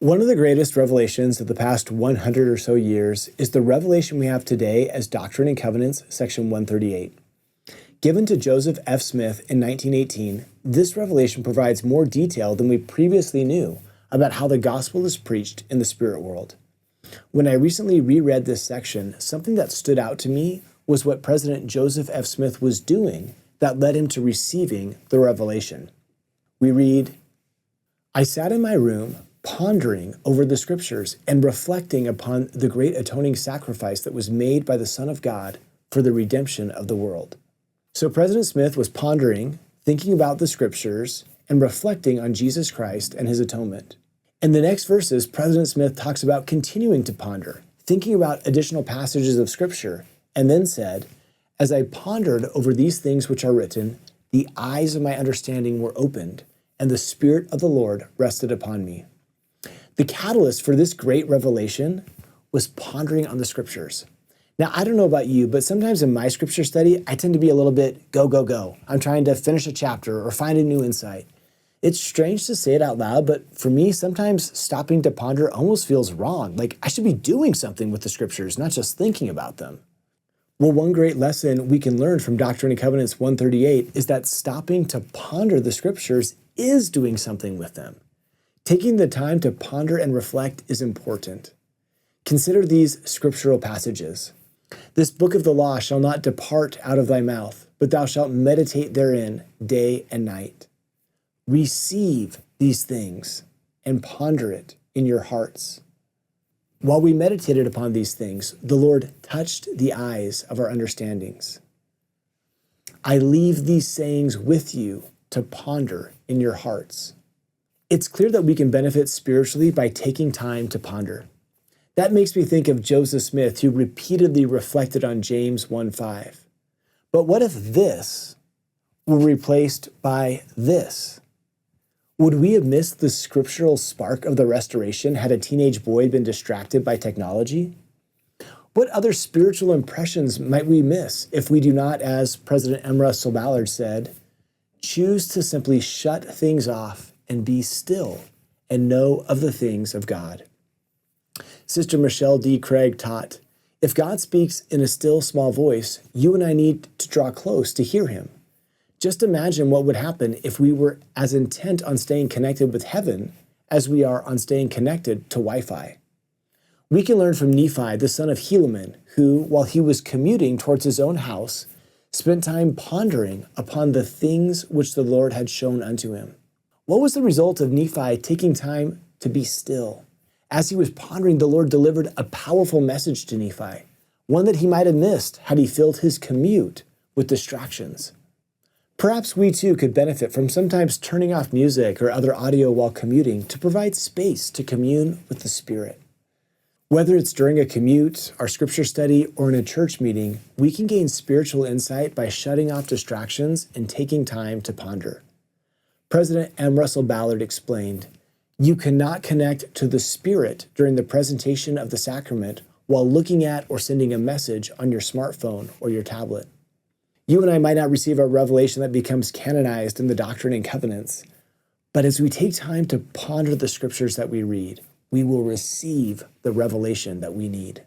One of the greatest revelations of the past 100 or so years is the revelation we have today as Doctrine and Covenants, section 138. Given to Joseph F. Smith in 1918, this revelation provides more detail than we previously knew about how the gospel is preached in the spirit world. When I recently reread this section, something that stood out to me was what President Joseph F. Smith was doing that led him to receiving the revelation. We read, "I sat in my room pondering over the scriptures and reflecting upon the great atoning sacrifice that was made by the Son of God for the redemption of the world." So President Smith was pondering, thinking about the scriptures, and reflecting on Jesus Christ and his atonement. In the next verses, President Smith talks about continuing to ponder, thinking about additional passages of scripture, and then said, "As I pondered over these things which are written, the eyes of my understanding were opened, and the Spirit of the Lord rested upon me." The catalyst for this great revelation was pondering on the scriptures. Now, I don't know about you, but sometimes in my scripture study, I tend to be a little bit go, go, go. I'm trying to finish a chapter or find a new insight. It's strange to say it out loud, but for me, sometimes stopping to ponder almost feels wrong. Like I should be doing something with the scriptures, not just thinking about them. Well, one great lesson we can learn from Doctrine and Covenants 138 is that stopping to ponder the scriptures is doing something with them. Taking the time to ponder and reflect is important. Consider these scriptural passages. "This book of the law shall not depart out of thy mouth, but thou shalt meditate therein day and night. Receive these things and ponder it in your hearts." While we meditated upon these things, the Lord touched the eyes of our understandings. "I leave these sayings with you to ponder in your hearts." It's clear that we can benefit spiritually by taking time to ponder. That makes me think of Joseph Smith, who repeatedly reflected on James 1:5. But what if this were replaced by this? Would we have missed the scriptural spark of the restoration had a teenage boy been distracted by technology? What other spiritual impressions might we miss if we do not, as President M. Russell Ballard said, choose to simply shut things off and be still and know of the things of God? Sister Michelle D. Craig taught, "If God speaks in a still small voice, you and I need to draw close to hear him." Just imagine what would happen if we were as intent on staying connected with heaven as we are on staying connected to Wi-Fi. We can learn from Nephi, the son of Helaman, who, while he was commuting towards his own house, spent time pondering upon the things which the Lord had shown unto him. What was the result of Nephi taking time to be still? As he was pondering, the Lord delivered a powerful message to Nephi, one that he might have missed had he filled his commute with distractions. Perhaps we too could benefit from sometimes turning off music or other audio while commuting to provide space to commune with the Spirit. Whether it's during a commute, our scripture study, or in a church meeting, we can gain spiritual insight by shutting off distractions and taking time to ponder. President M. Russell Ballard explained, "You cannot connect to the Spirit during the presentation of the sacrament while looking at or sending a message on your smartphone or your tablet." You and I might not receive a revelation that becomes canonized in the Doctrine and Covenants, but as we take time to ponder the scriptures that we read, we will receive the revelation that we need.